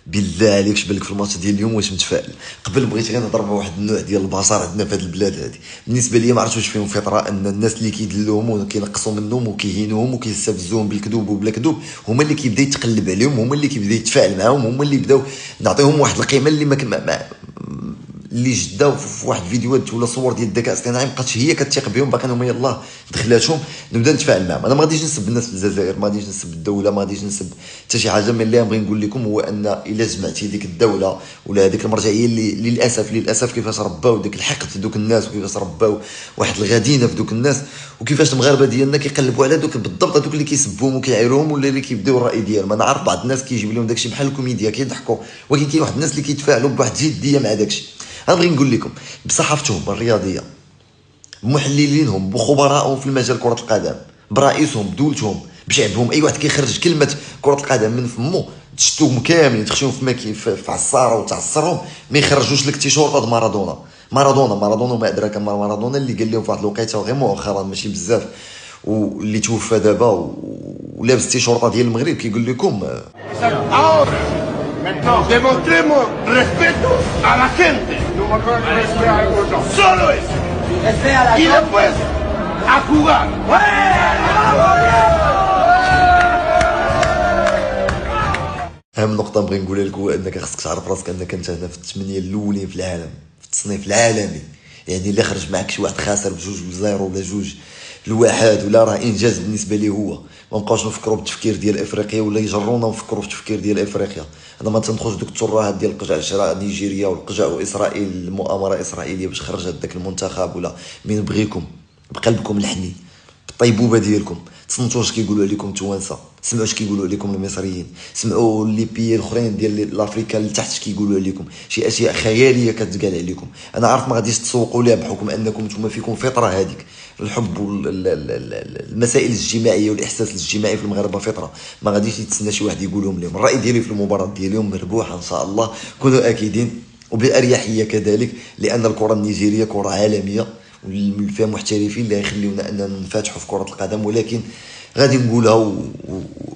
بالله عليك اش بالك في الماتش ديال اليوم؟ واش متفائل؟ قبل بغيت غير نهضر بواحد النوع ديال البشر عندنا في هذه البلاد هذه، بالنسبه لي ما عرفتش واش فيهم فطره، ان الناس اللي كيدلوهم وكينقصوا منهم وكيهينوهم وكيستفزوهم بالكذوب وبلا كذوب هما اللي كيبدا يتقلب عليهم، هما اللي كيبدا يتفاعل معاهم، هما اللي بداو نعطيهم واحد القيمه اللي اللي جداو في واحد فيديوهات ولا صور ديال الذكاء الاصطناعي مابقاتش هي كتثيق بهم، باقي هما يلاه دخلاتهم نبدا نتفاعل معاهم. انا ما غاديش نسب الناس في الجزائر، ما غاديش نسب الدوله، ما غاديش نسب حتى شي حاجه، من اللي بغي نقول لكم هو ان الا جمعتي ديك الدوله ولا هذيك المرجعيه اللي للاسف كيفاش رباو ديك الحقد في دوك الناس، وكيفاش رباو واحد الغدينه في دوك الناس، وكيفاش المغاربه ديالنا كيقلبوا على دوك بالضبط هذوك اللي كيسبوهم وكيعايروهم ولا اللي كيبداو الراي ديالهم. انا عارف بعض الناس كيجيب لهم داكشي بحال الكوميديا كيضحكوا، ولكن كاين واحد الناس اللي كيتفاعلوا بواحد الجديه مع داكشي. انا بغي نقول لكم بصحافتهم الرياضيه، بمحللينهم، بخبرائهم في المجال كره القدم، برئيسهم، بدولتهم، بشعبهم، اي واحد كيخرج كلمه كره القدم من فمو تشتوهم كاملين، تخشيهم في عصاره وتعصرهم، ما يخرجوش لك تيشورطات مارادونا ما ادراك ما مارادونا، اللي قال لهم في واحد الوقيته غير مؤخرا ماشي بزاف، واللي توفى دابا ولابس تيشورطه ديال المغرب، كيقول لكم Demostremos respeto a la gente. Solo eso. Y después a jugar. اهم نقطه نبغي نقولها لك هو انك خصك تعرف راسك انك انت هنا في الثمانيه الاولين في العالم في التصنيف العالمي، يعني اللي خرج معك شي واحد خاسر بجوج بزيرو ولا جوج الواحد ولا راه انجاز بالنسبه ليه هو. ما نبقاوش نفكروا بالتفكير ديال افريقيا ولا يجرونا نفكروا في التفكير ديال افريقيا. انا ما تنخرج دوك الترهات ديال القجع الشراء نيجيريا والقجع واسرائيل، المؤامره اسرائيليه باش خرجت داك المنتخب، ولا من بغيكم بقلبكم الحنين بالطيبوبه ديالكم. تصنتوا اش كيقولوا عليكم التوانسه، سمعوا اش كيقولوا عليكم المصريين، سمعوا لي بيي الاخرين ديال لافريكا اللي تحت اش كيقولوا عليكم، شي اشياء خياليه كتقال عليكم. انا عارف ما غاديش تسوقوا ليها بحكم انكم نتوما فيكم فطره، هذيك الحب والمسائل الاجتماعيه والاحساس الاجتماعي في المغاربه فطره، ما غاديش يتسنى شي واحد يقولهم لهم. الراي ديالي في المباراه ديال اليوم مربوحه ان شاء الله، كونوا اكيدين وبالاريحيه كذلك، لان الكره النيجيريه كره عالميه فيها محترفين اللي غيخليونا اننا ننفتحوا في كره القدم. ولكن غادي نقولها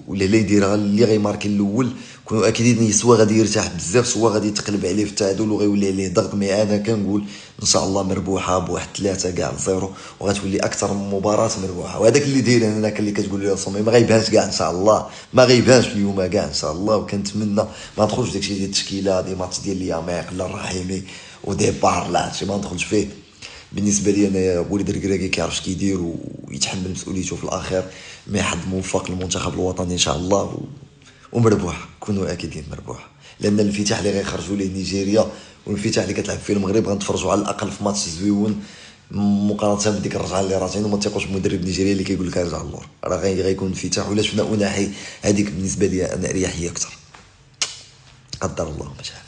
ولا اللي يديرها اللي غيماركي الاول كونوا اكيدين سوا غادي يرتاح بزاف، سوا غادي يتقلب عليه في التعادل وغيولي عليه ضغط. مي انا كنقول ان شاء الله مربوحه بواحد 3-0، وغتولي اكثر من مباراه مربوحه. وهذاك اللي داير هناك اللي كتقول لي صومي ما غيبانش كاع ان شاء الله، ما غيبانش اليوم كاع ان شاء الله. وكنتمنى ما ندخلش داكشي ديال التشكيله دي ماتش ديال الياميق لا الرحيمي وديبار، لا هادشي ما ندخلش فيه. بالنسبه لي انا وليد الكراكي كيعرف اش كيدير ويتحمل مسؤوليته في الاخير. ما حد موفق للمنتخب الوطني ان شاء الله ومربوح، كونوا اكيدين مربوح، لان الانفتاح اللي غيخرجوا ليه نيجيريا والانفتاح اللي كتلعب فيه المغرب غنتفرجوا على الاقل في ماتش زويون مقارنه بديك الرجعه اللي راجعين. وما تيقوش بمدرب نيجيري اللي كيقول لك ارجع اللور، راه غيكون انفتاح. ولا شفنا اناحي هذيك بالنسبه لي انا اريحيه اكثر. قدر الله ما شاء.